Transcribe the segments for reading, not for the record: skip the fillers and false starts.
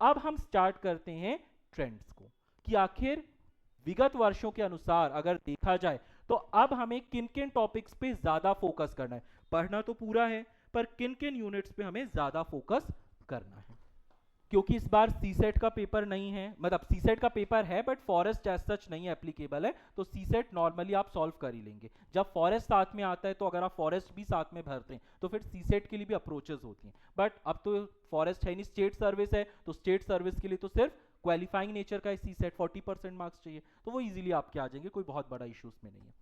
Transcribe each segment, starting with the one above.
अब हम स्टार्ट करते हैं ट्रेंड्स को, कि आखिर विगत वर्षों के अनुसार अगर देखा जाए तो अब हमें किन किन टॉपिक्स पे ज्यादा फोकस करना है। पढ़ना तो पूरा है, पर किन किन यूनिट्स पे हमें ज्यादा फोकस करना है। क्योंकि इस बार सीसेट का पेपर नहीं है, मतलब सीसेट का पेपर है बट फॉरेस्ट एज सच नहीं एप्लीकेबल है, तो सीसेट नॉर्मली आप सॉल्व कर ही लेंगे। जब फॉरेस्ट साथ में आता है तो अगर आप फॉरेस्ट भी साथ में भरते हैं तो फिर सीसेट के लिए भी अप्रोचेस होती हैं, बट अब तो फॉरेस्ट है नहीं, स्टेट सर्विस है, तो स्टेट सर्विस के लिए तो सिर्फ क्वालिफाइंग नेचर का सीसेट 40% मार्क्स चाहिए, तो वो इजीली आपके आ जाएंगे, कोई बहुत बड़ा इशू उसमें नहीं है।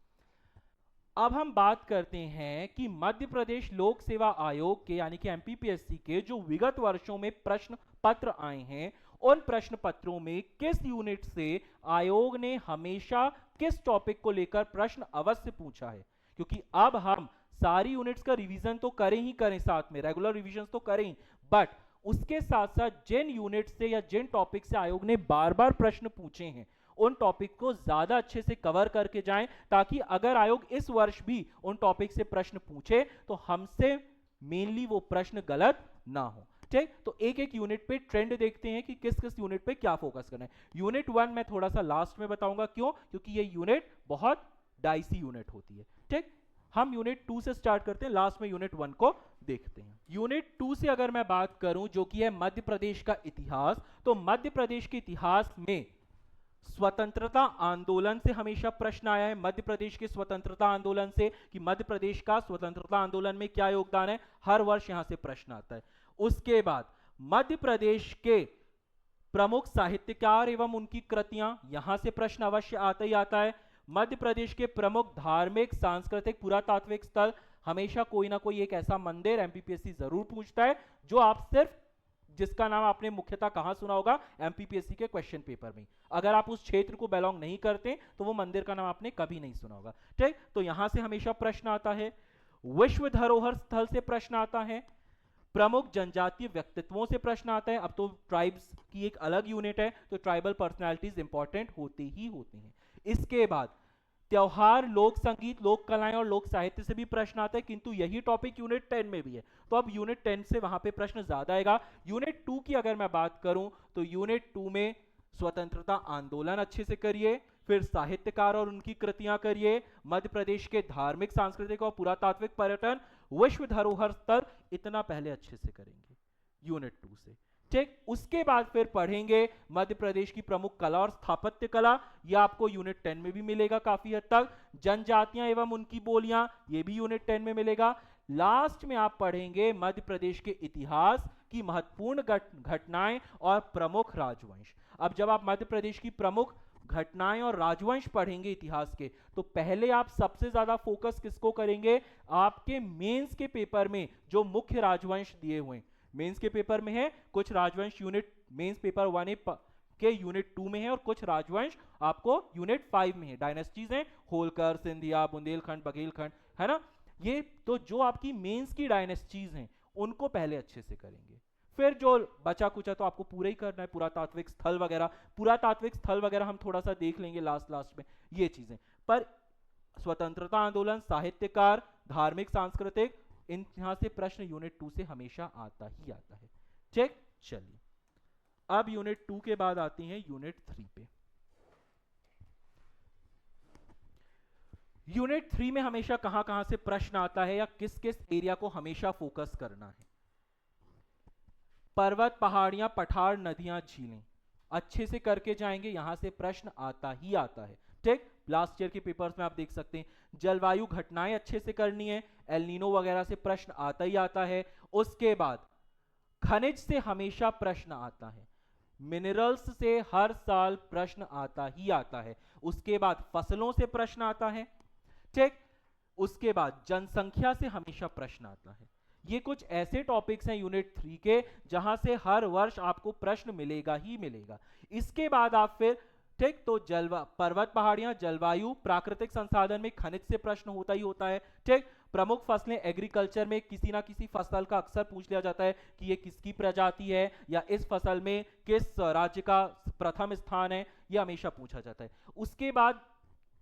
अब हम बात करते हैं कि मध्य प्रदेश लोक सेवा आयोग के यानी कि एमपीपीएससी के जो विगत वर्षों में प्रश्न पत्र आए हैं, उन प्रश्न पत्रों में किस यूनिट से आयोग ने हमेशा किस टॉपिक को लेकर प्रश्न अवश्य पूछा है। क्योंकि अब हम सारी यूनिट्स का रिवीजन तो करें ही करें, साथ में रेगुलर रिवीजन तो करें, बट उसके साथ साथ जिन यूनिट से या जिन टॉपिक से आयोग ने बार बार प्रश्न पूछे हैं उन टॉपिक को ज्यादा अच्छे से कवर करके जाएं, ताकि अगर आयोग इस वर्ष भी उन टॉपिक से प्रश्न पूछे तो हमसे मेनली वो प्रश्न गलत ना हो। ठीक, तो एक एक यूनिट पे ट्रेंड देखते हैं कि किस किस यूनिट पे क्या फोकस करना है। यूनिट 1 मैं थोड़ा सा लास्ट में बताऊंगा, क्यों, क्योंकि ये यूनिट बहुत डाइसी यूनिट होती है। ठीक, हम यूनिट 2 से स्टार्ट करते हैं, लास्ट में यूनिट 1 को देखते हैं। यूनिट 2 से अगर मैं बात करूं जो कि है मध्य प्रदेश का इतिहास, तो मध्य प्रदेश के इतिहास में स्वतंत्रता आंदोलन से हमेशा प्रश्न आया है। मध्य प्रदेश के स्वतंत्रता आंदोलन से, कि मध्य प्रदेश का स्वतंत्रता आंदोलन में क्या योगदान है, हर वर्ष यहां से प्रश्न आता है। उसके बाद मध्य प्रदेश के प्रमुख साहित्यकार एवं उनकी कृतियां, यहां से प्रश्न अवश्य आता ही आता है। मध्य प्रदेश के प्रमुख धार्मिक, सांस्कृतिक, पुरातात्विक स्थल, हमेशा कोई ना कोई एक ऐसा मंदिर एमपीपीएससी जरूर पूछता है जो आप सिर्फ, जिसका नाम आपने मुख्यतः कहां सुना होगा, एमपीपीएससी के क्वेश्चन पेपर में। अगर आप उस क्षेत्र को बिलोंग नहीं करते तो वो मंदिर का नाम आपने कभी नहीं सुना होगा। ठीक, तो यहां से हमेशा प्रश्न आता है। विश्व धरोहर स्थल से प्रश्न आता है। प्रमुख जनजातीय व्यक्तित्वों से प्रश्न आता है। अब तो ट्राइब्स की एक अलग यूनिट है, तो ट्राइबल पर्सनालिटीज इंपॉर्टेंट होते ही होते हैं। इसके बाद त्योहार, लोक संगीत, लोक कलाएं और लोक साहित्य से भी प्रश्न आता है, किंतु यही टॉपिक यूनिट 10 में भी है, तो अब यूनिट 10 से वहां पे प्रश्न ज्यादा आएगा। यूनिट 2 की अगर मैं बात करूं तो यूनिट 2 में स्वतंत्रता आंदोलन अच्छे से करिए, फिर साहित्यकार और उनकी कृतियां करिए, मध्य प्रदेश के धार्मिक, सांस्कृतिक और पुरातात्विक पर्यटन, विश्व धरोहर स्थल, इतना पहले अच्छे से करेंगे यूनिट 2 से। ठीक, उसके बाद फिर पढ़ेंगे मध्य प्रदेश की प्रमुख कला और स्थापत्य कला, यह आपको यूनिट 10 में भी मिलेगा काफी हद तक। जनजातियां एवं उनकी बोलियां, यह भी यूनिट 10 में मिलेगा। लास्ट में आप पढ़ेंगे मध्य प्रदेश के इतिहास की महत्वपूर्ण घटनाएं और प्रमुख राजवंश। अब जब आप मध्य प्रदेश की प्रमुख घटनाएं और राजवंश पढ़ेंगे इतिहास के, तो पहले आप सबसे ज्यादा फोकस किसको करेंगे, आपके मेंस के पेपर में जो मुख्य राजवंश दिए हुए, मेंस के पेपर में है कुछ राजवंश, यूनिट मेंस पेपर 1 के यूनिट 2 में है, और कुछ राजवंश आपको यूनिट 5 में है। डायनेस्टीज हैं, होलकर, सिंधिया, बुंदेलखंड, बघेलखंड, है ना, ये तो जो आपकी मेंस की डायनेस्टीज हैं उनको पहले अच्छे से करेंगे। फिर जो बचा कुचा तो आपको पूरा ही करना है, पुरातात्विक स्थल वगैरह, पुरातात्विक स्थल वगैरह हम थोड़ा सा देख लेंगे लास्ट में, ये चीजें। पर स्वतंत्रता आंदोलन, साहित्यकार, धार्मिक, सांस्कृतिक, इन यहां से प्रश्न यूनिट 2 से हमेशा आता ही आता है। ठीक, चलिए अब यूनिट 2 के बाद आती हैं यूनिट 3 पे। यूनिट 3 में हमेशा कहां कहां से प्रश्न आता है या किस किस एरिया को हमेशा फोकस करना है। पर्वत, पहाड़ियां, पठार, नदियां, झीलें, अच्छे से करके जाएंगे, यहां से प्रश्न आता ही आता है। ठीक, लास्ट ईयर के पेपर्स में आप देख सकते हैं। जलवायु घटनाएं अच्छे से करनी है, एल नीनो वगैरह से प्रश्न आता ही आता है। उसके बाद खनिज से हमेशा प्रश्न आता है, मिनरल्स से हर साल प्रश्न आता ही आता है। उसके बाद फसलों से प्रश्न आता है। ठीक, उसके बाद जनसंख्या से हमेशा प्रश्न आता है। ये कुछ ऐसे टॉपिक्स हैं यूनिट 3 के जहां से हर वर्ष आपको प्रश्न मिलेगा ही मिलेगा। इसके बाद आप फिर, ठीक, तो पर्वत, पहाड़ियां, जलवायु, प्राकृतिक संसाधन में खनिज से प्रश्न होता ही होता है। ठीक, प्रमुख फसलें, एग्रीकल्चर में किसी ना किसी फसल का अक्सर पूछ लिया जाता है कि ये किसकी प्रजाति है या इस फसल में किस राज्य का प्रथम स्थान है, यह हमेशा पूछा जाता है। उसके बाद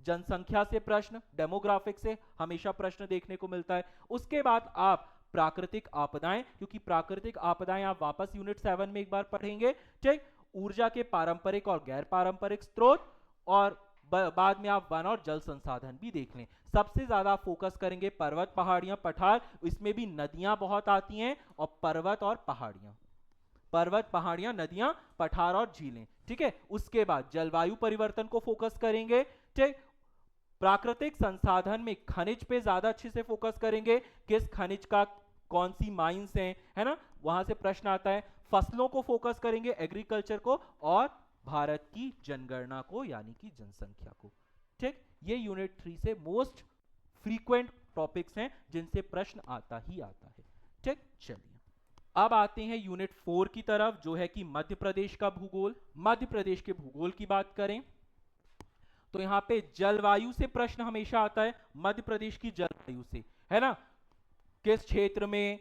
जनसंख्या से प्रश्न, डेमोग्राफिक से हमेशा प्रश्न देखने को मिलता है। उसके बाद आप प्राकृतिक आपदाएं, क्योंकि प्राकृतिक आपदाएं आप वापस यूनिट 7 में एक बार पढ़ेंगे, ठीक। ऊर्जा के पारंपरिक और गैर पारंपरिक स्रोत, और बाद में आप वन और जल संसाधन भी देख लें। सबसे ज्यादा फोकस करेंगे पर्वत, पहाड़ियां, पठार, इसमें भी नदियां बहुत आती हैं, और पर्वत और पहाड़ियां, पर्वत, पहाड़ियां, नदियां, पठार और झीलें, ठीक है। उसके बाद जलवायु परिवर्तन को फोकस करेंगे, ठीक। प्राकृतिक संसाधन में खनिज पे ज्यादा अच्छे से फोकस करेंगे, किस खनिज का, कौन सी माइंस हैं, है ना, वहां से प्रश्न आता है। फसलों को फोकस करेंगे, एग्रीकल्चर को, और भारत की जनगणना को यानी कि जनसंख्या को, ठीक। ये यूनिट 3 से मोस्ट फ्रीक्वेंट टॉपिक्स हैं जिनसे प्रश्न आता ही आता है, ठीक। चलिए अब आते हैं यूनिट 4 की तरफ, जो है कि मध्य प्रदेश का भूगोल। मध्य प्रदेश के भूगोल की बात करें तो यहां पे जलवायु से प्रश्न हमेशा आता है, मध्य प्रदेश की जलवायु से, है ना, किस क्षेत्र में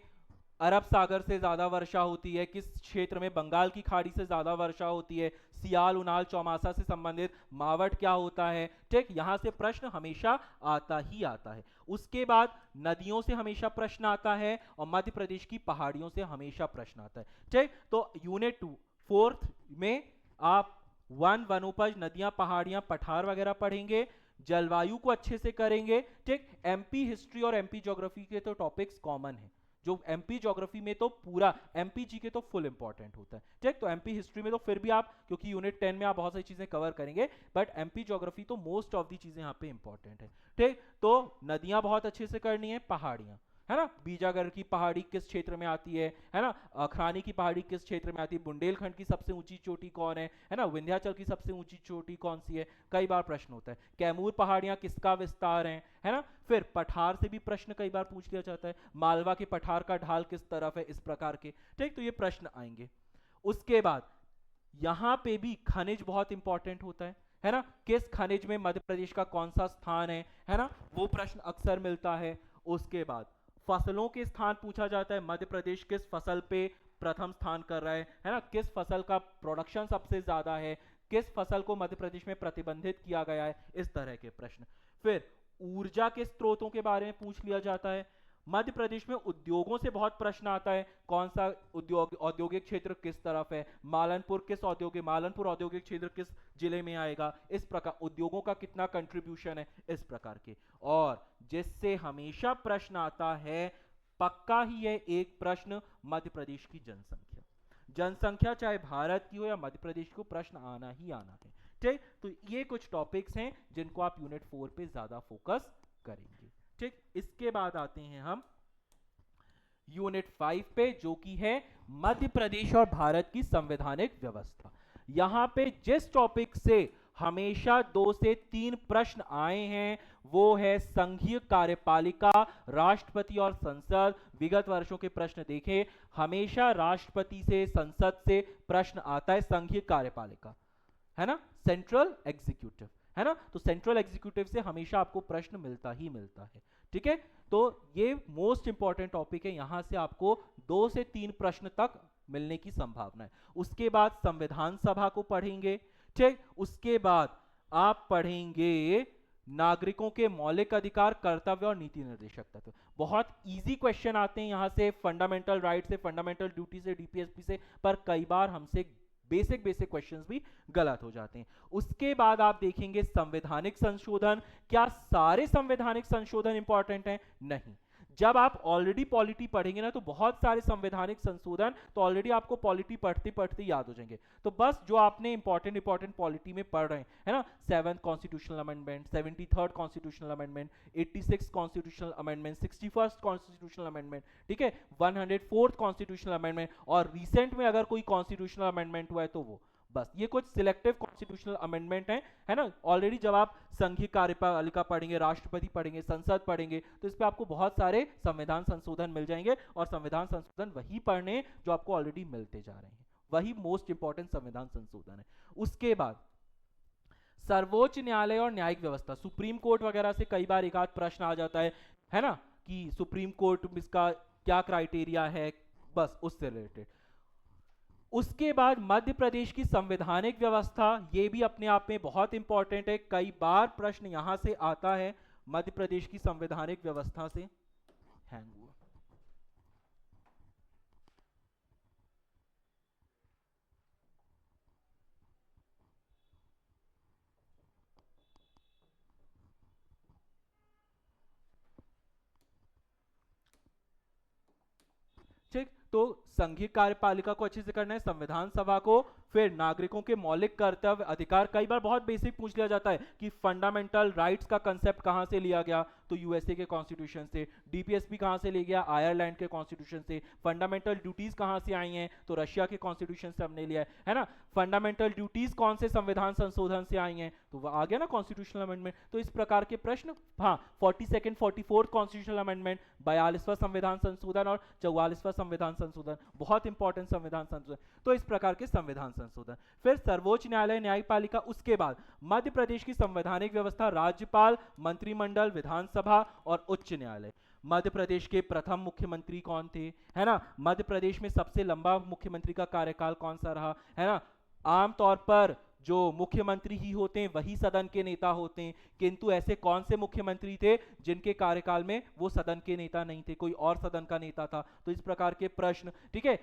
अरब सागर से ज्यादा वर्षा होती है, किस क्षेत्र में बंगाल की खाड़ी से ज्यादा वर्षा होती है, सियाल, उनाल, चौमासा से संबंधित मावट क्या होता है, ठीक। यहां से प्रश्न हमेशा आता ही आता है। उसके बाद नदियों से हमेशा प्रश्न आता है, और मध्य प्रदेश की पहाड़ियों से हमेशा प्रश्न आता है, ठीक। तो यूनिट 4 में आप वनोपज, नदियां, पहाड़ियां, पठार वगैरह पढ़ेंगे, जलवायु को अच्छे से करेंगे, ठीक। एमपी हिस्ट्री और एमपी ज्योग्राफी के तो टॉपिक्स कॉमन है, जो एमपी ज्योग्राफी में तो पूरा, एमपी जी के तो फुल इंपॉर्टेंट होता है, ठीक। तो एमपी हिस्ट्री में तो फिर भी आप, क्योंकि यूनिट 10 में आप बहुत सारी चीजें कवर करेंगे, बट एमपी ज्योग्राफी तो मोस्ट ऑफ दी चीजें यहाँ पे इंपॉर्टेंट है, ठीक। तो नदियां बहुत अच्छे से करनी है, पहाड़ियां, है ना, बीजागर की पहाड़ी किस क्षेत्र में आती है ना, अखरानी की पहाड़ी किस क्षेत्र में आती है, बुंदेलखंड की सबसे ऊंची चोटी कौन है ना, विंध्याचल की सबसे ऊंची चोटी कौन सी है, कई बार प्रश्न होता है। कैमूर पहाड़ियां किसका विस्तार है ना। फिर पठार से भी प्रश्न कई बार पूछ लिया जाता है, मालवा के पठार का ढाल किस तरफ है, इस प्रकार के, ठीक। तो ये प्रश्न आएंगे। उसके बाद यहां पे भी खनिज बहुत इंपॉर्टेंट होता है ना, किस खनिज में मध्य प्रदेश का कौन सा स्थान है ना, वो प्रश्न अक्सर मिलता है। उसके बाद फसलों के स्थान पूछा जाता है, मध्य प्रदेश किस फसल पे प्रथम स्थान कर रहा है ना, किस फसल का प्रोडक्शन सबसे ज्यादा है, किस फसल को मध्य प्रदेश में प्रतिबंधित किया गया है, इस तरह के प्रश्न। फिर ऊर्जा के स्रोतों के बारे में पूछ लिया जाता है। मध्य प्रदेश में उद्योगों से बहुत प्रश्न आता है, कौन सा उद्योग, औद्योगिक क्षेत्र किस तरफ है, मालनपुर औद्योगिक क्षेत्र किस जिले में आएगा, इस प्रकार उद्योगों का कितना कंट्रीब्यूशन है, इस प्रकार के। और जिससे हमेशा प्रश्न आता है, पक्का ही है एक प्रश्न, मध्य प्रदेश की जनसंख्या। जनसंख्या चाहे भारत की हो या मध्य प्रदेश को, प्रश्न आना ही आना है, ठीक। तो ये कुछ टॉपिक्स हैं जिनको आप यूनिट 4 पे ज्यादा फोकस करेंगे, ठीक। इसके बाद आते हैं हम यूनिट 5 पे, जो कि है मध्य प्रदेश और भारत की संवैधानिक व्यवस्था। यहां पे जिस टॉपिक से हमेशा 2 से 3 प्रश्न आए हैं वो है संघीय कार्यपालिका, राष्ट्रपति और संसद। विगत वर्षों के प्रश्न देखें, हमेशा राष्ट्रपति से, संसद से प्रश्न आता है, संघीय कार्यपालिका, है ना, सेंट्रल एग्जीक्यूटिव, है ना। तो सेंट्रल एग्जीक्यूटिव से हमेशा आपको प्रश्न मिलता ही मिलता है, ठीक है। तो ये मोस्ट इंपॉर्टेंट टॉपिक है, यहां से आपको 2 से 3 प्रश्न तक मिलने की संभावना है। उसके बाद संविधान सभा को पढ़ेंगे, ठीक। उसके बाद आप पढ़ेंगे नागरिकों के मौलिक अधिकार, कर्तव्य और नीति निर्देशक तत्व। बहुत इजी क्वेश्चन आते हैं यहां से, फंडामेंटल राइट से, फंडामेंटल ड्यूटी से, डीपीएसपी से, पर कई बार हमसे बेसिक क्वेश्चंस भी गलत हो जाते हैं। उसके बाद आप देखेंगे संवैधानिक संशोधन। क्या सारे संवैधानिक संशोधन इंपॉर्टेंट हैं? नहीं। जब आप ऑलरेडी पॉलिटी पढ़ेंगे ना, तो बहुत सारे संवैधानिक संशोधन तो ऑलरेडी आपको पॉलिटी पढ़ते पढ़ते याद हो जाएंगे। तो बस जो आपने इंपॉर्टेंट पॉलिटी में पढ़ रहे हैं, है ना, 7th constitutional amendment, 73rd constitutional amendment, 86th constitutional amendment, 61st constitutional amendment, ठीक है, 104th कॉन्स्टिट्यूशनल अमेंडमेंट, और रिसेंट में अगर कोई कॉन्स्टिट्यूशनल अमेंडमेंट हुआ है तो वो, बस ये कुछ सिलेक्टिव कॉन्स्टिट्यूशनल अमेंडमेंट है ना। ऑलरेडी जब आप संघीय कार्यपालिका पढ़ेंगे, राष्ट्रपति पढ़ेंगे, संसद पढ़ेंगे, तो इस पे आपको बहुत सारे संविधान संशोधन मिल जाएंगे, और संविधान संशोधन वही पढ़ने जो आपको ऑलरेडी मिलते जा रहे हैं, वही मोस्ट इंपॉर्टेंट संविधान संशोधन है। उसके बाद सर्वोच्च न्यायालय और न्यायिक व्यवस्था, सुप्रीम कोर्ट वगैरह से कई बार एक आध प्रश्न आ जाता है ना, कि सुप्रीम कोर्ट इसका क्या क्राइटेरिया है, बस उससे रिलेटेड। उसके बाद मध्य प्रदेश की संवैधानिक व्यवस्था, ये भी अपने आप में बहुत इंपॉर्टेंट है, कई बार प्रश्न यहां से आता है, मध्य प्रदेश की संवैधानिक व्यवस्था से। हैंग हुआ, ठीक, तो संघीय कार्यपालिका को अच्छे से करना है, संविधान सभा को, फिर नागरिकों के मौलिक कर्तव्य अधिकार। कई बार बहुत बेसिक पूछ लिया जाता है कि फंडामेंटल राइट्स का कंसेप्ट कहां से लिया गया, तो यूएसए के कॉन्स्टिट्यूशन से। डीपीएसपी कहां से लिया गया, आयरलैंड के कॉन्स्टिट्यूशन से। फंडामेंटल ड्यूटीज कहां से आई हैं, तो रशिया के कॉन्स्टिट्यूशन से हमने लिया है ना। फंडामेंटल ड्यूटीज कौन से संविधान संशोधन से आई हैं, तो वह आ गया ना कॉन्स्टिट्यूशनल अमेंडमेंट। तो इस प्रकार के प्रश्न, हाँ 42nd 44th कॉन्स्टिट्यूशनल अमेंडमेंट, 42वां संविधान संशोधन और 44वां संविधान संशोधन, बहुत इंपॉर्टेंट संविधान संशोधन। तो इस प्रकार के संविधान संशोधन। फिर सर्वोच्च न्यायालय, न्यायपालिका, उसके बाद मध्य प्रदेश की संवैधानिक व्यवस्था, राज्यपाल, मंत्रिमंडल, विधानसभा और उच्च न्यायालय। मध्य प्रदेश के प्रथम मुख्यमंत्री कौन थे, है ना। मध्य प्रदेश में सबसे लंबा मुख्यमंत्री का कार्यकाल कौन सा रहा, है ना। आमतौर पर जो मुख्यमंत्री ही होते हैं वही सदन के नेता होते हैं, किंतु ऐसे कौन से मुख्यमंत्री थे जिनके कार्यकाल में वो सदन के नेता नहीं थे, कोई और सदन का नेता था। तो इस प्रकार के प्रश्न, ठीक है।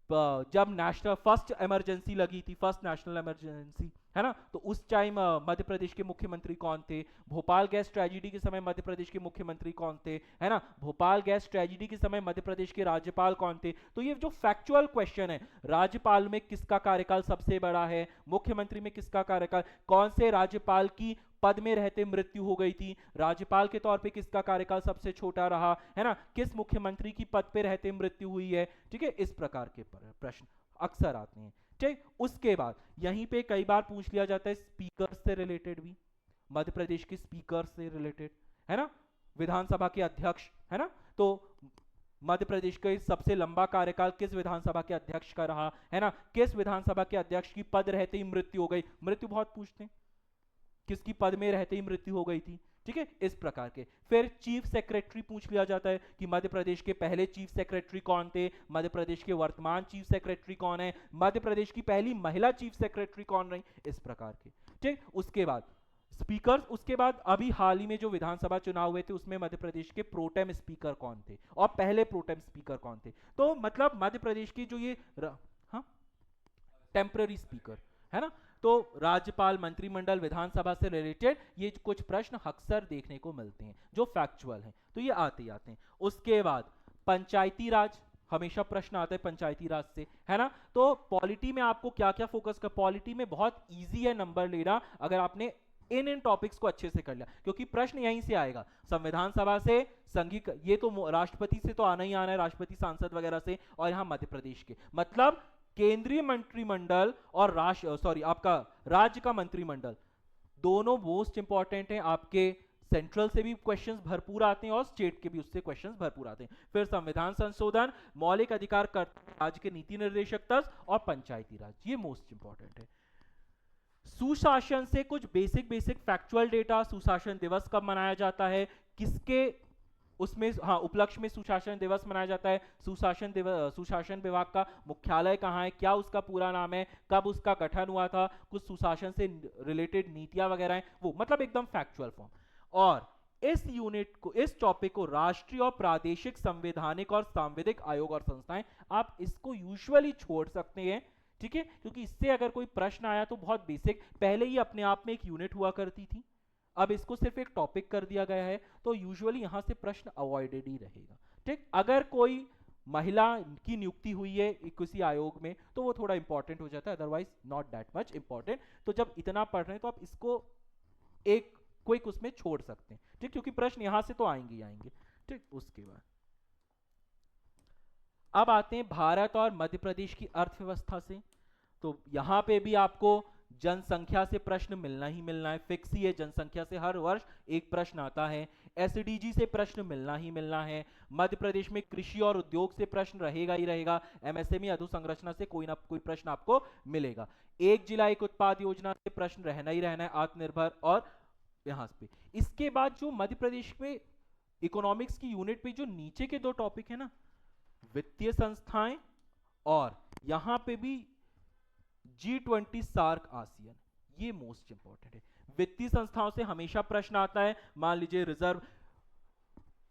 जब नेशनल फर्स्ट इमरजेंसी लगी थी, फर्स्ट नेशनल इमरजेंसी, है ना, तो उस टाइम मध्य प्रदेश के मुख्यमंत्री कौन थे। भोपाल गैस ट्रेजेडी के समय मध्य प्रदेश के मुख्यमंत्री कौन थे, है ना। भोपाल गैस ट्रेजेडी के समय मध्य प्रदेश के राज्यपाल कौन थे। तो ये जो फैक्चुअल क्वेश्चन है, राज्यपाल में किसका कार्यकाल सबसे बड़ा है, मुख्यमंत्री में किसका कार्यकाल, कौन से राज्यपाल की पद में रहते मृत्यु हो गई थी, राज्यपाल के तौर पे किसका कार्यकाल सबसे छोटा रहा, है ना, किस मुख्यमंत्री की पद पे रहते मृत्यु हुई है, ठीक है। इस प्रकार के प्रश्न अक्सर आते हैं, ठीक। उसके बाद यहीं पे कई बार पूछ लिया जाता है स्पीकर से रिलेटेड भी, मध्य प्रदेश के स्पीकर से रिलेटेड, है ना, विधानसभा के अध्यक्ष, है ना। तो मध्य प्रदेश का सबसे लंबा कार्यकाल किस विधानसभा के अध्यक्ष का रहा, है ना, किस विधानसभा के अध्यक्ष की पद रहते ही मृत्यु हो गई। मृत्यु बहुत पूछते हैं, किसकी पद में रहते ही मृत्यु हो गई थी, ठीक है। इस प्रकार के। फिर चीफ सेक्रेटरी पूछ लिया जाता है कि मध्य प्रदेश के पहले चीफ सेक्रेटरी कौन थे, मध्य प्रदेश के वर्तमान चीफ सेक्रेटरी कौन है, मध्य प्रदेश की पहली महिला चीफ सेक्रेटरी कौन रही, इस प्रकार के, ठीक। उसके बाद स्पीकर, उसके बाद अभी हाल ही में जो विधानसभा चुनाव हुए थे उसमें मध्य प्रदेश के प्रोटेम स्पीकर कौन थे और पहले प्रोटेम स्पीकर कौन थे। तो मतलब मध्य प्रदेश की जो ये हाँ टेम्पररी स्पीकर, है ना। तो राज्यपाल, मंत्रिमंडल, विधानसभा से रिलेटेड ये कुछ प्रश्न अक्सर देखने को मिलते हैं जो फैक्चुअल हैं, तो ये आते ही आते हैं। उसके बाद पंचायती राज, हमेशा प्रश्न आता है पंचायती राज से, है ना। तो पॉलिटी में आपको क्या क्या फोकस कर, पॉलिटी में बहुत इजी है नंबर लेना अगर आपने इन टॉपिक्स को अच्छे से कर लिया, क्योंकि प्रश्न यहीं से आएगा, संविधान सभा से, संघीय, ये तो राष्ट्रपति से तो आना ही आना है, राष्ट्रपति, सांसद वगैरह से, और यहाँ मध्य प्रदेश के, मतलब केंद्रीय मंत्रिमंडल और आपका राज्य का मंत्रिमंडल, दोनों मोस्ट इंपॉर्टेंट हैं। आपके सेंट्रल से भी क्वेश्चंस भरपूर आते हैं और स्टेट के भी उससे क्वेश्चंस भरपूर आते हैं। फिर संविधान संशोधन, मौलिक अधिकार राज्य के नीति निर्देशक तंत्र और पंचायती राज, ये मोस्ट इंपॉर्टेंट है। सुशासन से कुछ बेसिक फैक्चुअल डेटा, सुशासन दिवस कब मनाया जाता है, किसके उसमें, हाँ, उपलक्ष्य में सुशासन दिवस मनाया जाता है, सुशासन विभाग का मुख्यालय कहाँ है, क्या उसका पूरा नाम है, कब उसका गठन हुआ था, कुछ सुशासन से रिलेटेड नीतियां वगैरह हैं वो, मतलब एकदम फैक्चुअल फॉर्म। और इस यूनिट को, इस टॉपिक को राष्ट्रीय और प्रादेशिक संवैधानिक और सांविधिक आयोग और संस्थाएं, आप इसको यूजुअली छोड़ सकते हैं, ठीक है, क्योंकि इससे अगर कोई प्रश्न आया तो बहुत बेसिक, पहले ही अपने आप में एक यूनिट हुआ करती थी, अब इसको सिर्फ एक टॉपिक कर दिया गया है, तो यूजुअली यहां से प्रश्न अवॉइडेड ही रहेगा, ठीक। अगर कोई महिला की नियुक्ति हुई है किसी आयोग में तो वो थोड़ा इंपॉर्टेंट हो जाता है, otherwise not that much important. तो जब इतना पढ़ रहे हैं तो आप इसको एक क्विक उसमें छोड़ सकते हैं, ठीक, क्योंकि प्रश्न यहां से तो आएंगे ही आएंगे, ठीक। उसके बाद अब आते हैं भारत और मध्य प्रदेश की अर्थव्यवस्था से। तो यहां पे भी आपको जनसंख्या से प्रश्न मिलना ही मिलना है, फिक्स ही है, जनसंख्या से हर वर्ष एक प्रश्न आता है। एसडीजी से प्रश्न मिलना ही मिलना है। मध्य प्रदेश में कृषि और उद्योग से प्रश्न रहेगा ही रहेगा। एमएसएमई अधोसंरचना से कोई ना कोई प्रश्न आपको मिलेगा। एक जिला एक उत्पाद योजना से प्रश्न रहना ही रहना है, आत्मनिर्भर और यहां पे। इसके बाद जो मध्य प्रदेश में इकोनॉमिक्स की यूनिट पे जो नीचे के दो टॉपिक है ना, वित्तीय संस्थाएं और यहां पे भी G20 सार्क आसियान, ये मोस्ट इंपॉर्टेंट है। वित्तीय संस्थाओं से हमेशा प्रश्न आता है, मान लीजिए रिजर्व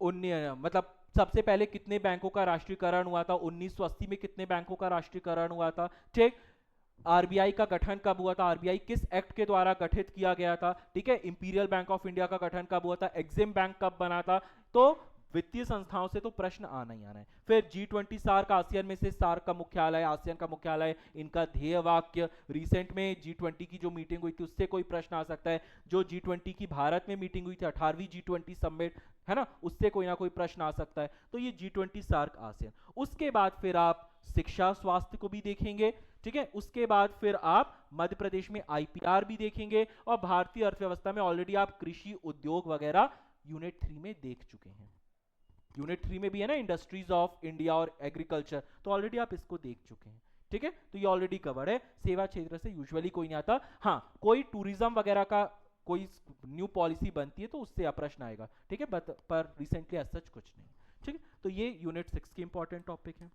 मतलब सबसे पहले कितने बैंकों का राष्ट्रीयकरण हुआ था, 1980 में कितने बैंकों का राष्ट्रीयकरण हुआ था, ठीक। आरबीआई का गठन कब हुआ था, आरबीआई किस एक्ट के द्वारा गठित किया गया था, ठीक है। इंपीरियल बैंक ऑफ इंडिया का गठन कब हुआ था, एग्जिम बैंक कब बना था। तो वित्तीय संस्थाओं से तो प्रश्न आना ही आना है। फिर G20 सार्क, आसियान में से सार्क का मुख्यालय, आसियान का मुख्यालय, इनका ध्येय वाक्य। रिसेंट में G20 की जो मीटिंग हुई थी उससे कोई प्रश्न आ सकता है। जो G20 की भारत में मीटिंग हुई थी 18वीं G20 समिट, है ना, उससे कोई ना कोई प्रश्न आ सकता है। तो ये G20 सार्क आसियान। उसके बाद फिर आप शिक्षा स्वास्थ्य को भी देखेंगे, ठीक है। उसके बाद फिर आप मध्य प्रदेश में IPR भी देखेंगे, और भारतीय अर्थव्यवस्था में ऑलरेडी आप कृषि उद्योग वगैरह यूनिट 3 में देख चुके हैं। यूनिट 3 में भी है ना इंडस्ट्रीज ऑफ इंडिया और एग्रीकल्चर, तो ऑलरेडी आप इसको देख चुके हैं, ठीक है। तो ये ऑलरेडी कवर्ड है। सेवा क्षेत्र से यूजुअली कोई नहीं आता, हाँ कोई टूरिज्म वगैरह का कोई न्यू पॉलिसी बनती है तो उससे प्रश्न आएगा, ठीक है, पर रिसेंटली एज सच कुछ नहीं, ठीक है। तो ये यूनिट 6 की इंपॉर्टेंट टॉपिक है।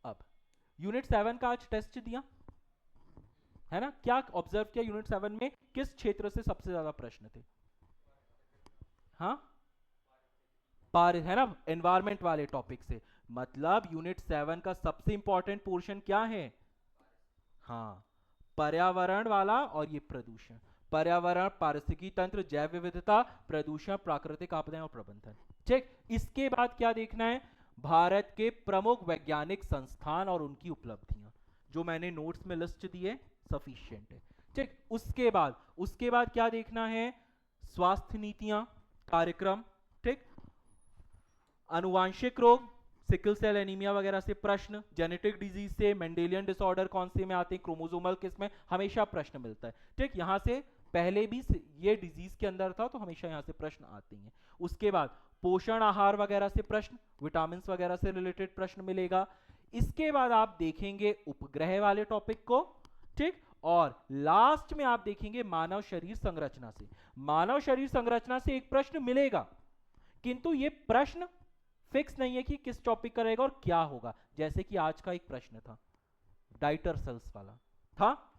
अब यूनिट 7 का आज टेस्ट दिया है ना, क्या ऑब्जर्व किया यूनिट 7 में, किस क्षेत्र से सबसे ज्यादा प्रश्न थे? हाँ, है ना, एनवायरमेंट वाले टॉपिक से। मतलब यूनिट 7 का सबसे इंपॉर्टेंट पोर्शन क्या है? हाँ, पर्यावरण वाला और ये प्रदूषण। पर्यावरण, पारिस्थितिकी तंत्र, जैव विविधता, प्रदूषण, प्राकृतिक आपदाएं और प्रबंधन, ठीक। इसके बाद क्या देखना है? भारत के प्रमुख वैज्ञानिक संस्थान और उनकी उपलब्धियां, जो मैंने नोट्स में लिस्ट दी है, सफिशिएंट है, ठीक। उसके बाद क्या देखना है? स्वास्थ्य नीतियां, कार्यक्रम, ठीक। अनुवांशिक रोग, सिकल सेल एनीमिया वगैरह से प्रश्न, जेनेटिक डिजीज से, मेंडेलियन डिसऑर्डर कौन से में आते हैं, क्रोमोसोमल किस में, हमेशा प्रश्न मिलता है, ठीक। यहां से पहले भी ये डिजीज के अंदर था तो हमेशा यहां से प्रश्न आते हैं। उसके बाद पोषण आहार वगैरह से प्रश्न, विटामिन वगैरह से रिलेटेड प्रश्न मिलेगा। इसके बाद आप देखेंगे उपग्रह वाले टॉपिक को, ठीक। और लास्ट में आप देखेंगे मानव शरीर संरचना से। मानव शरीर संरचना से एक प्रश्न मिलेगा, किंतु ये प्रश्न फिक्स नहीं है कि किस टॉपिक का रहेगा और क्या होगा। जैसे कि आज का एक प्रश्न था डाइटर सेल्स वाला, था,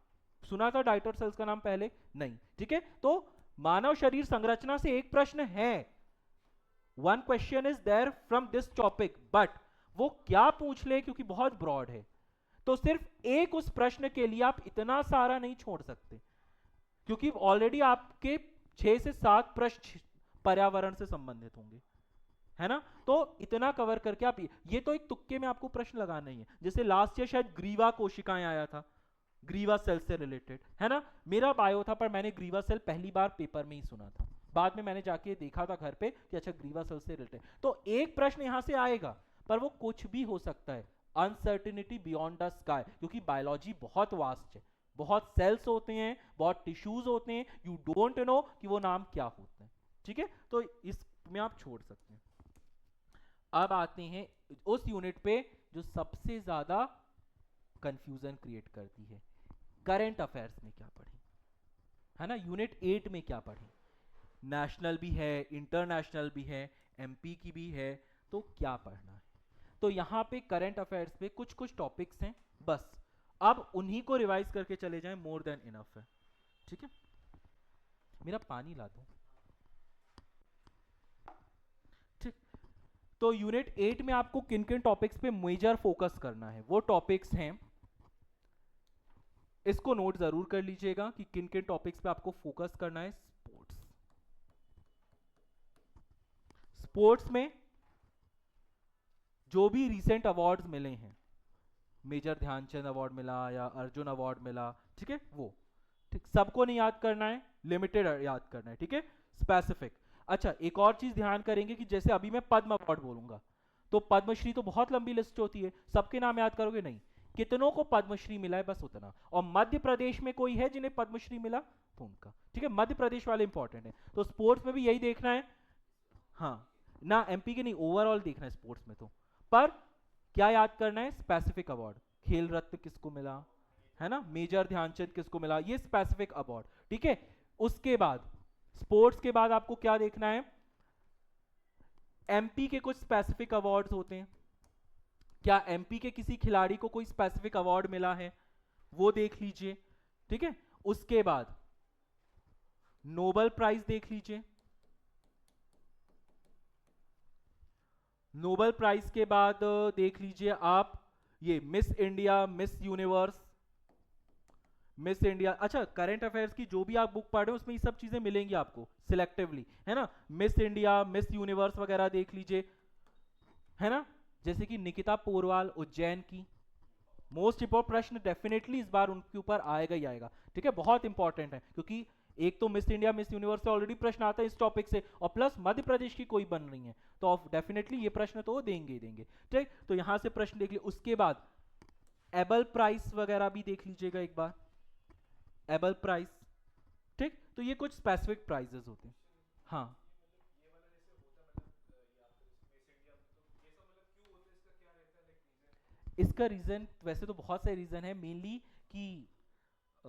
सुना था डाइटर सेल्स का नाम पहले? नहीं, ठीक है। तो मानव शरीर संरचना से एक प्रश्न है, one question is there from this topic, but वो क्या पूछ ले क्योंकि बहुत ब्रॉड है, तो सिर्फ एक उस प्रश्न के लिए आप इतना सारा नहीं छोड़ सकते, क्योंकि ऑलरेडी आपके 6 से 7 प्रश्न पर्यावरण से संबंधित होंगे, है ना। तो इतना कवर करके आप ये तो एक तुक्के में आपको प्रश्न लगाना ही है। जैसे लास्ट ईयर शायद ग्रीवा कोशिकाएं आया था, ग्रीवा सेल से रिलेटेड, है ना। मेरा बायो था पर मैंने ग्रीवा सेल पहली बार पेपर में ही सुना था, बाद में मैंने जाके देखा था घर पे कि अच्छा ग्रीवा सेल से रिलेटेड। तो एक प्रश्न यहां से आएगा, पर वो कुछ भी हो सकता है, अनसर्टिनिटी बियॉन्ड द स्काई, क्योंकि बायोलॉजी बहुत वास्ट है, बहुत सेल्स होते हैं, बहुत टिश्यूज होते हैं, यू डोंट नो कि वो नाम क्या होते हैं, ठीक है। तो इसमें आप छोड़ सकते हैं। अब आते हैं उस यूनिट पे जो सबसे ज्यादा कंफ्यूजन क्रिएट करती है, करंट अफेयर्स में क्या पढ़ें, है ना। यूनिट 8 में क्या पढ़ें? नेशनल भी है, इंटरनेशनल भी है, एमपी की भी है, तो क्या पढ़ना है? तो यहां पे करंट अफेयर्स पे कुछ कुछ टॉपिक्स हैं, बस अब उन्हीं को रिवाइज करके चले जाएं, मोर देन इनफ है, ठीक है। मेरा पानी ला दो, ठीक। तो यूनिट 8 में आपको किन किन टॉपिक्स पे मेजर फोकस करना है? वो टॉपिक्स हैं, इसको नोट जरूर कर लीजिएगा कि किन किन टॉपिक्स पे आपको फोकस करना है। स्पोर्ट्स में जो भी रिसेंट अवार्ड्स मिले हैं, मेजर ध्यानचंद अवार्ड मिला या अर्जुन अवार्ड मिला, ठीक है, वो, ठीक, सबको नहीं याद करना है, लिमिटेड याद करना है, ठीक है, स्पेसिफिक। अच्छा, एक और चीज ध्यान करेंगे कि जैसे अभी मैं पद्म अवार्ड बोलूंगा तो पद्मश्री तो बहुत लंबी लिस्ट होती है, सबके नाम याद करोगे नहीं, कितनों को पद्मश्री मिला है बस उतना। और मध्य प्रदेश में कोई है जिन्हें पद्मश्री मिला तो उनका, ठीक है, मध्य प्रदेश वाले इंपॉर्टेंट है। तो स्पोर्ट्स में भी यही देखना है, हाँ ना, एमपी के नहीं, ओवरऑल देखना है स्पोर्ट्स में। तो पर क्या याद करना है? स्पेसिफिक अवार्ड, खेल रत्न किसको मिला, है ना, मेजर ध्यानचंद किसको मिला, ये स्पेसिफिक अवार्ड, ठीक है। उसके बाद स्पोर्ट्स के बाद आपको क्या देखना है? एमपी के कुछ स्पेसिफिक अवार्ड्स होते हैं, क्या एमपी के किसी खिलाड़ी को कोई स्पेसिफिक अवार्ड मिला है, वो देख लीजिए, ठीक है। उसके बाद नोबेल प्राइज देख लीजिए, नोबेल प्राइज के बाद देख लीजिए आप ये miss India, miss universe, miss India, अच्छा करंट अफेयर्स की जो भी आप बुक पढ़ रहे हो उसमें ये सब चीजें मिलेंगी आपको सिलेक्टिवली, है ना। मिस इंडिया, मिस यूनिवर्स वगैरह देख लीजिए, है ना। जैसे कि निकिता पोरवाल उज्जैन की, मोस्ट इंपॉर्टेंट प्रश्न डेफिनेटली इस बार उनके ऊपर आएगा ही आएगा, ठीक है, बहुत इंपॉर्टेंट है, क्योंकि एक तो मिस इंडिया मिस यूनिवर्स से ऑलरेडी प्रश्न आता है इस टॉपिक से, और प्लस मध्य प्रदेश की कोई बन रही है, तो डेफिनेटली ये प्रश्न तो वो देंगे ही देंगे, ठीक। तो यहां से प्रश्न देख लीजिए। उसके बाद एबल प्राइस वगैरह भी देख लीजिएगा एक बार, एबल प्राइस, ठीक। तो ये कुछ स्पेसिफिक प्राइजेस होते हैं। हाँ, इसका रीजन वैसे तो बहुत सारे रीजन है, मेनली कि अ,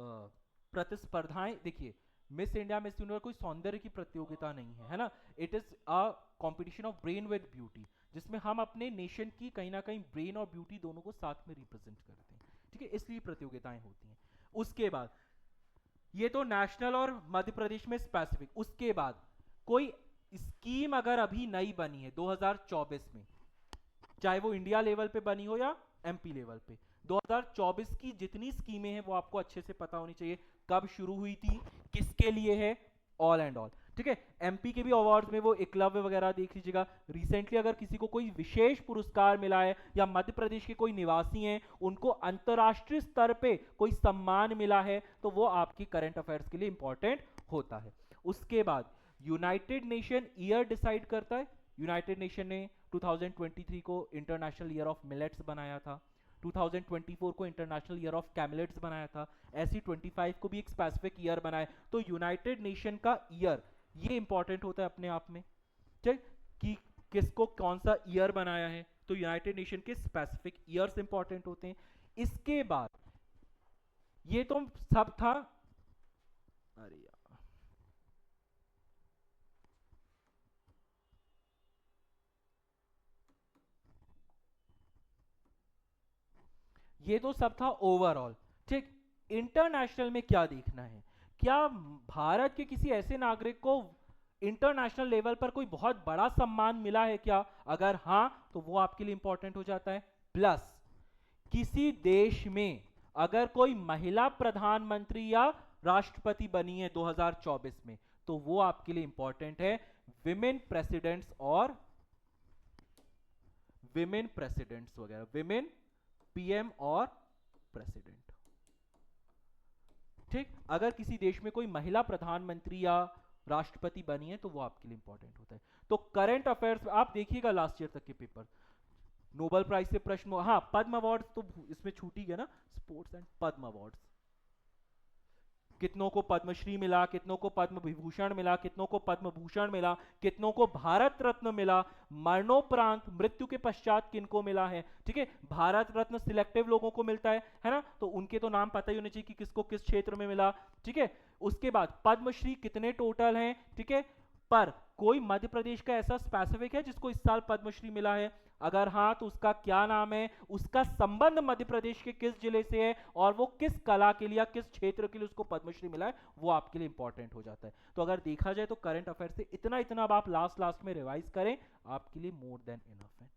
प्रतिस्पर्धाएं देखिए, मिस इंडिया मिस यूनिवर्स कोई सौंदर्य की प्रतियोगिता नहीं है ना। It is a competition of brain with beauty, जिसमें हम अपने नेशन की कहीं ना कहीं ब्रेन और ब्यूटी दोनों को साथ में रिप्रेजेंट करते हैं, ठीक है, इसलिए प्रतियोगिताएं होती हैं। उसके बाद ये तो नेशनल और मध्य प्रदेश में स्पेसिफिक। उसके बाद कोई स्कीम अगर अभी नई बनी है 2024 में, चाहे वो इंडिया लेवल पे बनी हो या एमपी लेवल पे, 2024 की जितनी स्कीमें हैं वो आपको अच्छे से पता होनी चाहिए, कब शुरू हुई थी, किसके लिए है, ऑल एंड ऑल, ठीक है। एमपी के भी अवार्ड्स में वो एकलव्य वगैरह देख लीजिएगा। रिसेंटली अगर किसी को कोई विशेष पुरस्कार मिला है, या मध्य प्रदेश के कोई निवासी हैं उनको अंतरराष्ट्रीय स्तर पे कोई सम्मान मिला है, तो वो आपकी करंट अफेयर्स के लिए इंपॉर्टेंट होता है। उसके बाद यूनाइटेड नेशन ईयर डिसाइड करता है। यूनाइटेड नेशन ने 2023 को इंटरनेशनल ईयर ऑफ मिलेट्स बनाया था, 2024 को इंटरनेशनल ईयर ऑफ कैमिलेट्स बनाया था, ऐसी 25 को भी एक स्पेसिफिक ईयर बनाया। तो यूनाइटेड नेशन का ईयर ये इंपॉर्टेंट होता है अपने आप में, ठीक, कि किसको कौन सा ईयर बनाया है, तो यूनाइटेड नेशन के स्पेसिफिक ईयर्स इंपॉर्टेंट होते हैं। इसके बाद ये तो सब था, अरे यार ये तो सब था ओवरऑल, ठीक। इंटरनेशनल में क्या देखना है, क्या भारत के किसी ऐसे नागरिक को इंटरनेशनल लेवल पर कोई बहुत बड़ा सम्मान मिला है क्या, अगर हाँ तो वो आपके लिए इंपॉर्टेंट हो जाता है। प्लस किसी देश में अगर कोई महिला प्रधानमंत्री या राष्ट्रपति बनी है 2024 में, तो वो आपके लिए इंपॉर्टेंट है। विमेन प्रेसिडेंट्स और विमेन प्रेसिडेंट्स वगैरह, विमेन पीएम और प्रेसिडेंट, ठीक। अगर किसी देश में कोई महिला प्रधानमंत्री या राष्ट्रपति बनी है तो वो आपके लिए इंपॉर्टेंट होता है। तो करंट अफेयर्स आप देखिएगा लास्ट ईयर तक के पेपर, नोबेल प्राइज से प्रश्न, हाँ पद्म अवार्ड्स तो इसमें छूट ही गया ना, स्पोर्ट्स एंड पद्म अवार्ड्स, कितनों को पद्मश्री मिला, कितनों को पद्म विभूषण मिला, कितनों को पद्म भूषण मिला, कितनों को भारत रत्न मिला, मरणोपरांत मृत्यु के पश्चात किनको मिला है, ठीक है। भारत रत्न सिलेक्टिव लोगों को मिलता है ना, तो उनके तो नाम पता ही होने चाहिए कि किसको किस क्षेत्र में मिला, ठीक है। उसके बाद पद्मश्री कितने टोटल हैं, ठीक है, पर कोई मध्य प्रदेश का ऐसा स्पेसिफिक है जिसको इस साल पद्मश्री मिला है, अगर हाँ तो उसका क्या नाम है, उसका संबंध मध्य प्रदेश के किस जिले से है, और वो किस कला के लिए किस क्षेत्र के लिए उसको पद्मश्री मिला है, वो आपके लिए इंपॉर्टेंट हो जाता है। तो अगर देखा जाए तो करंट अफेयर से इतना इतना अब आप लास्ट लास्ट में रिवाइज करें, आपके लिए मोर देन इनफ है,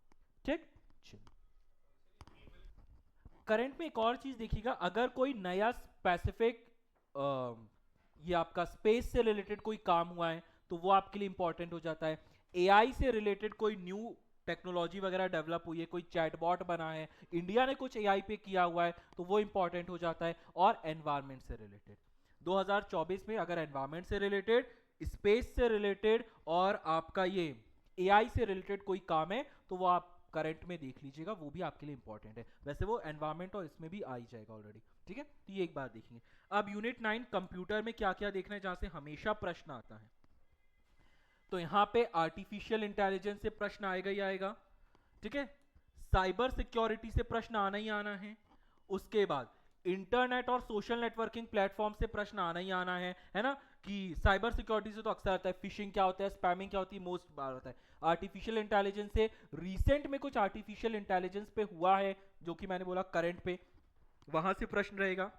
ठीक। चलिए करंट में एक और चीज देखिएगा, अगर कोई नया स्पेसिफिक ये आपका स्पेस से रिलेटेड कोई काम हुआ है तो वो आपके लिए इंपॉर्टेंट हो जाता है। एआई से रिलेटेड कोई न्यू टेक्नोलॉजी वगैरह डेवलप हुई है, कोई चैटबॉट बना है, इंडिया ने कुछ एआई पे किया हुआ है, तो वो इंपॉर्टेंट हो जाता है। और एनवायरमेंट से रिलेटेड 2024 में अगर एनवायरमेंट से रिलेटेड, स्पेस से रिलेटेड और आपका ये एआई से रिलेटेड कोई काम है तो वो आप करंट में देख लीजिएगा, वो भी आपके लिए इंपॉर्टेंट है। वैसे वो एनवायरमेंट और इसमें भी आ ही जाएगा ऑलरेडी, ठीक है। तो ये एक बार देखेंगे। अब यूनिट 9 कंप्यूटर में क्या क्या देखना है, जहां से हमेशा प्रश्न आता है, तो यहां पे आर्टिफिशियल इंटेलिजेंस से प्रश्न आएगा ही आएगा, ठीक है। साइबर सिक्योरिटी से प्रश्न आना ही आना है। उसके बाद इंटरनेट और सोशल नेटवर्किंग प्लेटफॉर्म से प्रश्न आना ही आना है ना, कि साइबर सिक्योरिटी से तो अक्सर आता है फिशिंग क्या होता है, स्पैमिंग क्या होती है, मोस्ट बार होता है। आर्टिफिशियल इंटेलिजेंस से रिसेंट में कुछ आर्टिफिशियल इंटेलिजेंस पे हुआ है जो कि मैंने बोला करंट पे, वहां से प्रश्न रहेगा।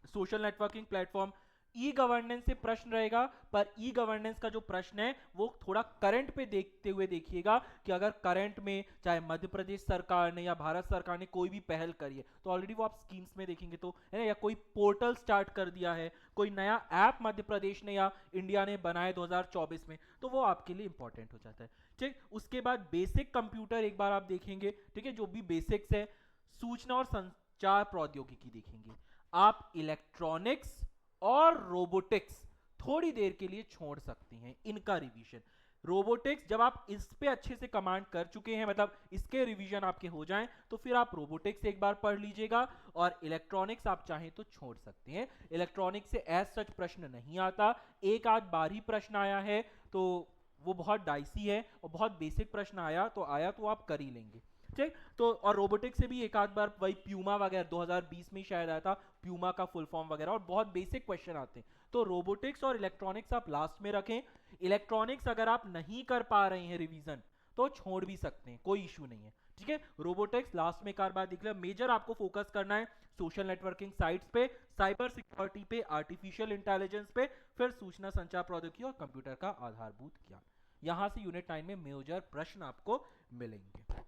Social networking platform e governance से प्रश्न रहेगा, पर ई गवर्नेंस का जो प्रश्न है वो थोड़ा करंट पे देखते हुए देखिएगा कि अगर करंट में चाहे मध्य प्रदेश सरकार ने या भारत सरकार ने कोई भी पहल करी है तो ऑलरेडी वो आप स्कीम्स में देखेंगे तो है ना, या कोई पोर्टल स्टार्ट कर दिया है, कोई नया ऐप मध्य प्रदेश ने या इंडिया ने बनाया 2024 में, तो वो आपके लिए इंपॉर्टेंट हो जाता है। ठीक, उसके बाद बेसिक कंप्यूटर एक बार आप देखेंगे, ठीक है, जो भी बेसिक्स है, सूचना और संचार प्रौद्योगिकी देखेंगे। आप इलेक्ट्रॉनिक्स और रोबोटिक्स थोड़ी देर के लिए छोड़ सकती हैं, इनका रिवीजन। रोबोटिक्स जब आप इस पे अच्छे से कमांड कर चुके हैं, मतलब इसके रिवीजन आपके हो जाएं, तो फिर आप रोबोटिक्स एक बार पढ़ लीजिएगा, और इलेक्ट्रॉनिक्स आप चाहें तो छोड़ सकते हैं। इलेक्ट्रॉनिक्स से एज सच प्रश्न नहीं आता, एक आध बार ही प्रश्न आया है, तो वो बहुत डाइसी है, और बहुत बेसिक प्रश्न आया तो आप कर ही लेंगे। ठीक, तो और रोबोटिक्स से भी एक आध बार वही प्यूमा वगैरह 2020 में शायद आया था, प्यूमा का फुल फॉर्म वगैरह, और बहुत बेसिक क्वेश्चन आते हैं। तो रोबोटिक्स और इलेक्ट्रॉनिक्स आप लास्ट में रखें। इलेक्ट्रॉनिक्स अगर आप नहीं कर पा रहे हैं रिवीजन तो छोड़ भी सकते हैं, कोई इशू नहीं है। ठीक है, रोबोटिक्स लास्ट में एक बार देख लिया। मेजर आपको फोकस करना है सोशल नेटवर्किंग साइट्स पे, साइबर सिक्योरिटी पे, आर्टिफिशियल इंटेलिजेंस पे, फिर सूचना संचार प्रौद्योगिकी और कंप्यूटर का आधारभूत ज्ञान। यहां से यूनिट 9 में मेजर प्रश्न आपको मिलेंगे।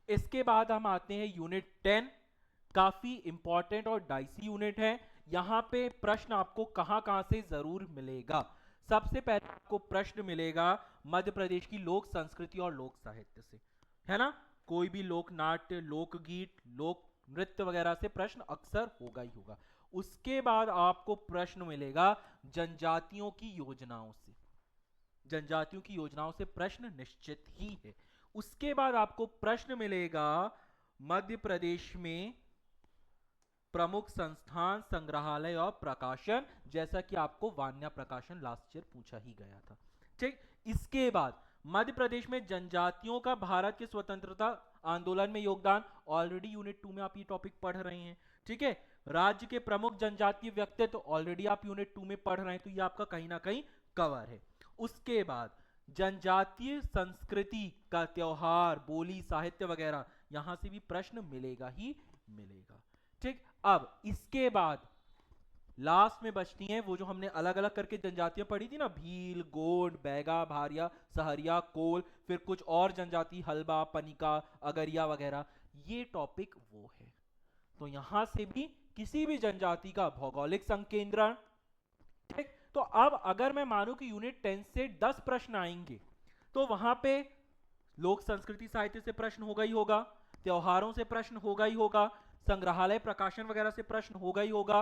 इसके बाद हम आते हैं यूनिट 10, काफी इंपॉर्टेंट और डाइसी यूनिट है। यहां पे प्रश्न आपको कहां कहां से जरूर मिलेगा। सबसे पहले आपको प्रश्न मिलेगा मध्य प्रदेश की लोक संस्कृति और लोक साहित्य से, है ना, कोई भी लोक नाट्य, लोकगीत, लोक नृत्य वगैरह से प्रश्न अक्सर होगा ही होगा। उसके बाद आपको प्रश्न मिलेगा जनजातियों की योजनाओं से, जनजातियों की योजनाओं से प्रश्न निश्चित ही है। उसके बाद आपको प्रश्न मिलेगा मध्य प्रदेश में प्रमुख संस्थान, संग्रहालय और प्रकाशन, जैसा कि आपको वान्या प्रकाशन लास्ट ईयर पूछा ही गया था। ठीक, इसके बाद मध्य प्रदेश में जनजातियों का भारत के स्वतंत्रता आंदोलन में योगदान, ऑलरेडी यूनिट 2 में आप ये टॉपिक पढ़ रहे हैं। ठीक है, राज्य के प्रमुख जनजातीय व्यक्तित्व, ऑलरेडी आप यूनिट 2 में पढ़ रहे हैं, तो ये आपका कहीं ना कहीं कवर है। उसके बाद जनजातीय संस्कृति का त्योहार, बोली, साहित्य वगैरह, यहां से भी प्रश्न मिलेगा ही मिलेगा। ठीक, अब इसके बाद लास्ट में बचती हैं वो जो हमने अलग अलग करके जनजातियां पढ़ी थी ना, भील, गोंड, बैगा, भारिया, सहरिया, कोल, फिर कुछ और जनजाति, हल्बा, पनिका, अगरिया वगैरह, ये टॉपिक वो है। तो यहां से भी किसी भी जनजाति का भौगोलिक संकेंद्रण। ठीक, तो अब अगर मैं मानूं कि यूनिट 10 से 10 प्रश्न आएंगे, तो वहां पे लोक संस्कृति साहित्य से प्रश्न होगा ही होगा, त्योहारों से प्रश्न होगा ही होगा, संग्रहालय प्रकाशन वगैरह से प्रश्न होगा ही होगा,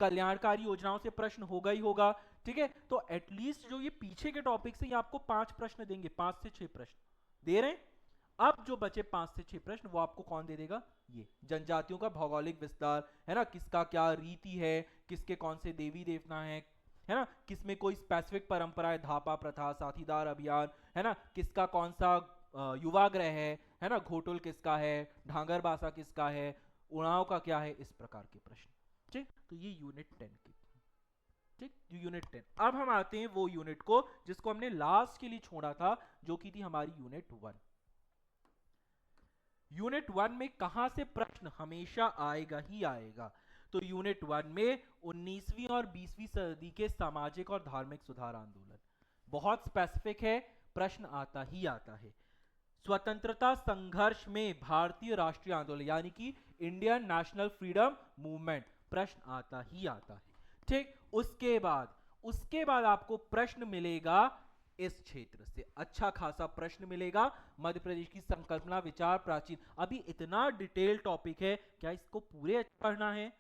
कल्याणकारी योजनाओं से प्रश्न होगा ही होगा। ठीक है, तो एटलीस्ट जो ये पीछे के टॉपिक से ये आपको 5 प्रश्न देंगे, 5 से 6 प्रश्न दे रहे हैं। अब जो बचे 5 से 6 प्रश्न वो आपको कौन दे देगा, ये जनजातियों का भौगोलिक विस्तार, है ना, किसका क्या रीति है, किसके कौन से देवी देवता हैं, है ना, किसमें कोई स्पेसिफिक परंपरा है, धापा प्रथा, साथीदार अभियान, है ना, किसका कौन सा युवाग्रह है ना, घोटुल किसका है, ढांगर बासा किसका है, उड़ाव का क्या है, इस प्रकार के प्रश्न। ठीक, तो ये यूनिट 10 की। ठीक, यूनिट 10। अब हम आते हैं वो यूनिट को जिसको हमने लास्ट के लिए छोड़ा था, जो की थी हमारी यूनिट 1। यूनिट 1 में कहां से प्रश्न हमेशा आएगा ही आएगा, तो यूनिट 1 में 19वीं और 20वीं सदी के सामाजिक और धार्मिक सुधार आंदोलन, बहुत स्पेसिफिक है, प्रश्न आता ही आता है। स्वतंत्रता संघर्ष में भारतीय राष्ट्रीय आंदोलन यानी कि इंडियन नेशनल फ्रीडम मूवमेंट, प्रश्न आता ही आता है। ठीक, उसके बाद आपको प्रश्न मिलेगा इस क्षेत्र से, अच्छा खासा प्रश्न मिलेगा, मध्य प्रदेश की संकल्पना, विचार, प्राचीन। अभी इतना डिटेल टॉपिक है, क्या इसको पूरे पढ़ना है,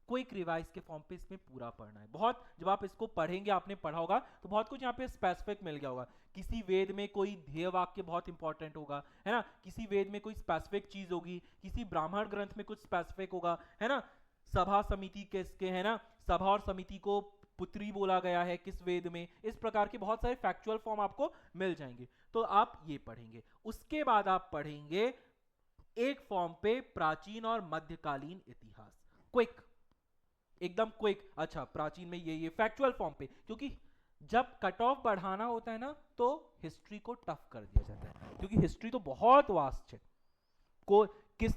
क्विक रिवाइज के फॉर्म पे इसमें पूरा पढ़ना है। बहुत जब आप इसको पढ़ेंगे, आपने पढ़ा होगा तो बहुत कुछ यहाँ पे स्पेसिफिक मिल गया होगा। किसी वेद में कोई ध्येय वाक्य बहुत इंपॉर्टेंट होगा, है ना, किसी वेद में कोई स्पेसिफिक चीज होगी, किसी ब्राह्मण ग्रंथ में कुछ स्पेसिफिक होगा, है ना, सभा समिति किसके, है ना, सभा और समिति को पुत्री बोला गया है किस वेद में, इस प्रकार के बहुत सारे फैक्चुअल फॉर्म आपको मिल जाएंगे, तो आप ये पढ़ेंगे। उसके बाद आप पढ़ेंगे एक फॉर्म पे प्राचीन और मध्यकालीन इतिहास, क्विक, एकदम क्विक। अच्छा, प्राचीन में ये फैक्चुअल फॉर्म पे, क्योंकि जब कट ऑफ बढ़ाना होता है ना तो हिस्ट्री को टफ कर दिया जाता है, क्योंकि हिस्ट्री तो बहुत वास्ट है। को किस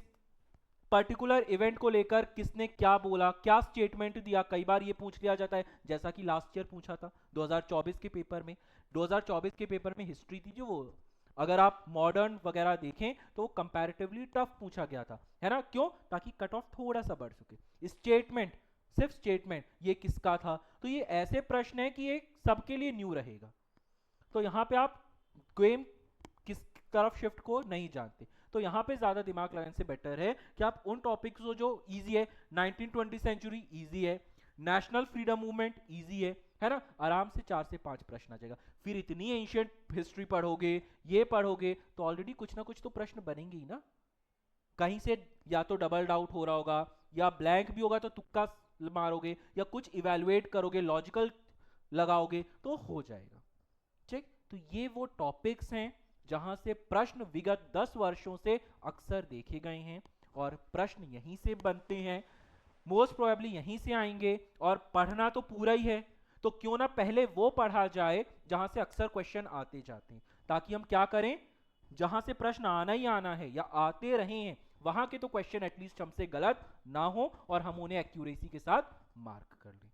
पर्टिकुलर इवेंट को लेकर किसने क्या बोला, क्या स्टेटमेंट दिया, कई बार ये पूछ लिया जाता है, जैसा कि लास्ट ईयर पूछा था 2024 के पेपर में। 2024 के पेपर में हिस्ट्री थी जो, वो अगर आप मॉडर्न वगैरह देखें तो कंपैरेटिवली टफ पूछा गया था, है ना? क्यों? ताकि कट ऑफ थोड़ा सा बढ़ सके। स्टेटमेंट, सिर्फ स्टेटमेंट, ये किसका था, तो ये ऐसे प्रश्न है कि ये सबके लिए न्यू रहेगा। तो यहाँ पे आप गेम किस तरफ शिफ्ट को नहीं जानते, तो यहाँ पे ज्यादा दिमाग लगाने से बेटर है कि आप उन टॉपिक्स को जो इजी है, 1920 सेंचुरी इजी है, नेशनल फ्रीडम मूवमेंट इजी है ना, आराम से 4 से 5 प्रश्न आ जाएगा। फिर इतनी एंशिएंट हिस्ट्री पढ़ोगे, ये पढ़ोगे, तो ऑलरेडी कुछ ना कुछ तो प्रश्न बनेंगे ही ना। कहीं से या तो डबल डाउट हो रहा होगा, या ब्लैंक भी होगा तो तुक्का मारोगे, या कुछ इवेलुएट करोगे, लॉजिकल लगाओगे, तो हो जाएगा। ठीक, तो ये वो टॉपिक्स हैं जहां से प्रश्न विगत 10 वर्षों से अक्सर देखे गए हैं, और प्रश्न यहीं से बनते हैं, मोस्ट प्रोबेबली यहीं से आएंगे। और पढ़ना तो पूरा ही है, तो क्यों ना पहले वो पढ़ा जाए जहां से अक्सर क्वेश्चन आते जाते हैं, ताकि हम क्या करें, जहां से प्रश्न आना ही आना है या आते रहे हैं, वहां के तो क्वेश्चन एटलीस्ट हमसे गलत ना हो और हम उन्हें एक्यूरेसी के साथ मार्क कर लें।